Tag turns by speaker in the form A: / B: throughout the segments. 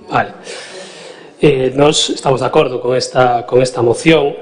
A: Vale. Nós estamos de acordo con esta moción.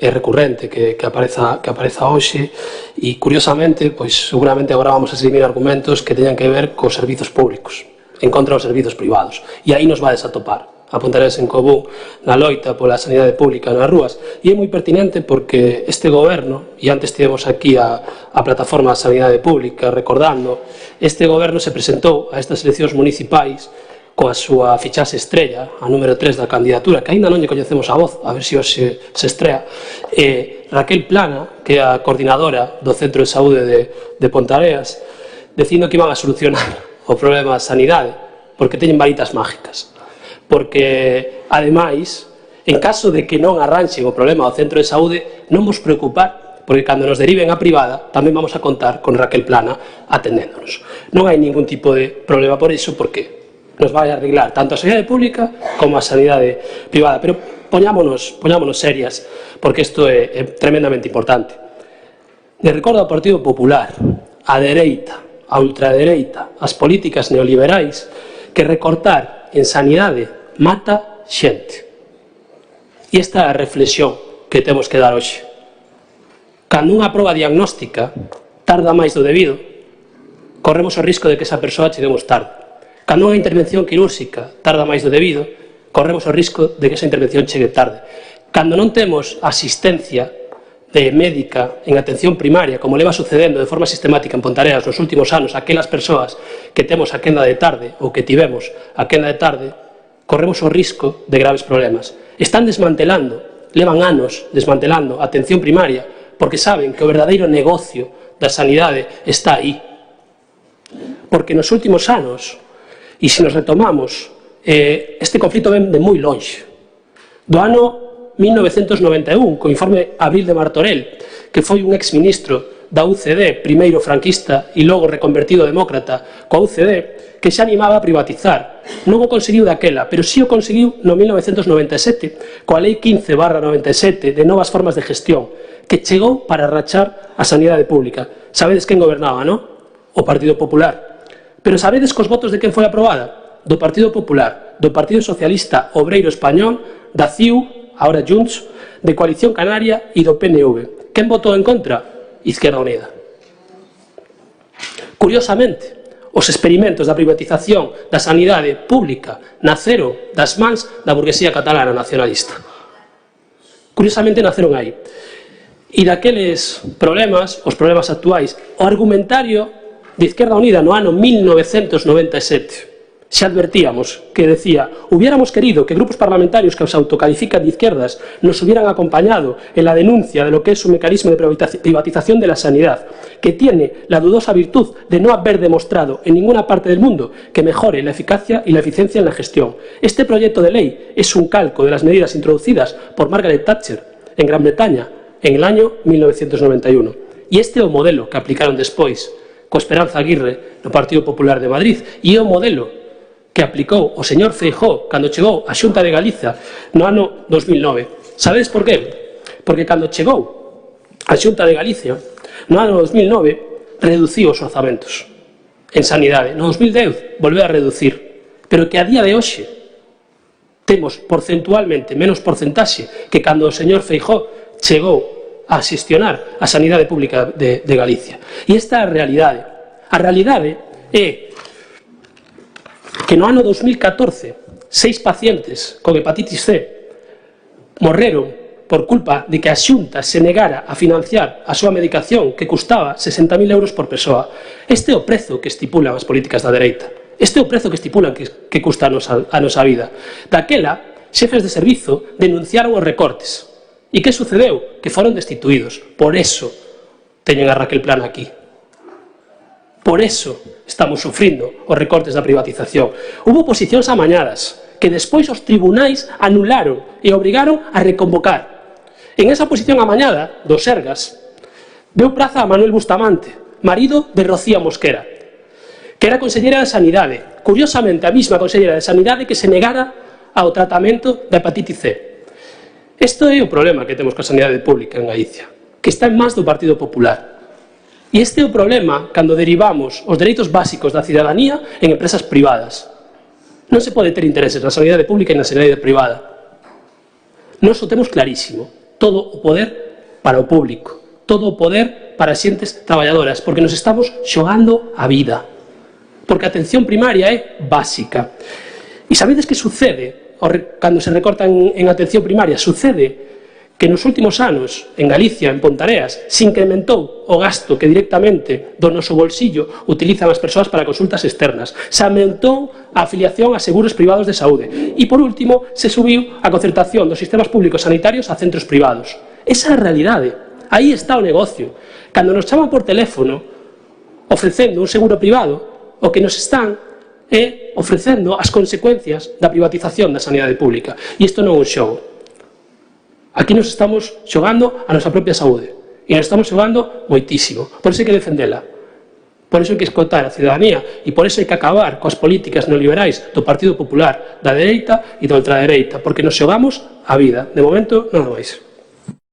A: É recurrente que apareza hoxe e, curiosamente, pois seguramente agora vamos a esgrimir argumentos que teñan que ver cos servizos públicos en contra dos servizos privados, e aí nos vades a topar a Pontevedra en común na loita pola sanidade pública nas rúas. E é moi pertinente porque este goberno, e antes tivemos aquí a plataforma de sanidade pública recordando, este goberno se presentou a estas eleccións municipais coa súa fichaxe estrella, a número 3 da candidatura, que aínda non lle coñecemos a voz, a ver se hoxe se estrea, Raquel Plana, que é a coordinadora do Centro de Saúde de Ponteareas, dicindo que iban a solucionar o problema da sanidade, porque teñen varitas mágicas. Porque, ademais, en caso de que non arranxen o problema do Centro de Saúde, non vos preocupar, porque cando nos deriven a privada, tamén vamos a contar con Raquel Plana atendéndonos. Non hai ningún tipo de problema por iso, porque nos vai a arreglar tanto a sanidade pública como a sanidade privada. Pero poñámonos serias, porque isto é tremendamente importante. Le recordo ao Partido Popular, a dereita, a ultradereita, as políticas neoliberais, que recortar en sanidade mata xente. E esta é a reflexión que temos que dar hoxe. Cando unha proba diagnóstica tarda máis do debido, corremos o risco de que esa persoa cheguemos tarde. Cando unha intervención quirúrxica tarda máis do debido, corremos o risco de que esa intervención chegue tarde. Cando non temos asistencia médica en atención primaria, como leva sucedendo de forma sistemática en Ponteareas nos últimos anos, aquelas persoas que temos a quenda de tarde ou que tivemos a quenda de tarde, corremos o risco de graves problemas. Están desmantelando, levan anos desmantelando a atención primaria, porque saben que o verdadeiro negocio da sanidade está aí. Porque nos últimos anos, e se nos retomamos, este conflito ven de moi longe. Do ano 1991, co informe Abril de Martorell, que foi un exministro da UCD, primeiro franquista e logo reconvertido demócrata coa UCD, que xa animaba a privatizar. Non o conseguiu daquela, pero sí o conseguiu no 1997, coa Lei 15/97 de novas formas de gestión, que chegou para rachar a sanidade pública. Sabedes quen gobernaba, non? O Partido Popular. Pero sabedes cos votos de quen foi aprobada? Do Partido Popular, do Partido Socialista Obreiro Español, da CIU, agora Junts, de Coalición Canaria e do PNV. Quen votou en contra? Izquierda Unida. Curiosamente, os experimentos da privatización da sanidade pública naceron das mans da burguesía catalana nacionalista. Curiosamente naceron aí. E daqueles problemas, os problemas actuais, o argumentario de Izquierda Unida no ano 1997 xa advertíamos que decía: hubiéramos querido que grupos parlamentarios que os autocalifican de izquierdas nos hubieran acompañado en la denuncia de lo que es un mecanismo de privatización de la sanidad, que tiene la dudosa virtud de no haber demostrado en ninguna parte del mundo que mejore la eficacia y la eficiencia en la gestión. Este proyecto de ley es un calco de las medidas introducidas por Margaret Thatcher en Gran Bretaña en el año 1991. E este é o modelo que aplicaron despois co Esperanza Aguirre no Partido Popular de Madrid, e é o modelo que aplicou o señor Feijóo cando chegou á Xunta de Galiza no ano 2009. Sabedes por qué? Porque cando chegou á Xunta de Galicia no ano 2009 reduciu os orzamentos en sanidade. No 2010 volveu a reducir, pero que a día de hoxe temos porcentualmente menos porcentaxe que cando o señor Feijóo chegou a xestionar a sanidade pública de Galicia. E esta é a realidade. A realidade é que no ano 2014 6 pacientes con hepatitis C morreron por culpa de que a Xunta se negara a financiar a súa medicación, que custaba 60.000 euros por persoa. Este é o prezo que estipulan as políticas da dereita. Este é o prezo que estipulan que custa a nosa vida. Daquela, xefes de servizo denunciaron os recortes. E que sucedeu? Que foron destituídos. Por eso teñen a Raquel Plana aquí. Por eso estamos sufrindo os recortes da privatización. Hubo oposicións amañadas que despois os tribunais anularon e obrigaron a reconvocar. En esa oposición amañada dos Sergas deu praza a Manuel Bustamante, marido de Rocía Mosquera, que era consellera de Sanidade, curiosamente a mesma consellera de Sanidade que se negara ao tratamento da hepatitis C. Isto é o problema que temos coa sanidade pública en Galicia, que está en más do Partido Popular. E este é o problema cando derivamos os dereitos básicos da cidadanía en empresas privadas. Non se pode ter intereses na sanidade pública e na sanidade privada. Nós o temos clarísimo. Todo o poder para o público. Todo o poder para as xentes traballadoras, porque nos estamos xogando a vida. Porque a atención primaria é básica. E sabedes que sucede cando se recorta en atención primaria? Sucede que nos últimos anos, en Galicia, en Pontareas, se incrementou o gasto que directamente do noso bolsillo utilizan as persoas para consultas externas. Se aumentou a afiliación a seguros privados de saúde. E, por último, se subiu a concertación dos sistemas públicos sanitarios a centros privados. Esa é a realidade. Aí está o negocio. Cando nos chaman por teléfono ofrecendo un seguro privado, o que nos están é ofrecendo as consecuencias da privatización da sanidade pública. E isto non é un xogo. Aquí nos estamos xogando a nosa propia saúde. E nos estamos xogando moitísimo. Por iso hai que defendela. Por iso hai que escotar a ciudadanía. E por iso hai que acabar coas políticas neoliberais do Partido Popular, da dereita e da ultradereita. Porque nos xogamos a vida. De momento, non o vais.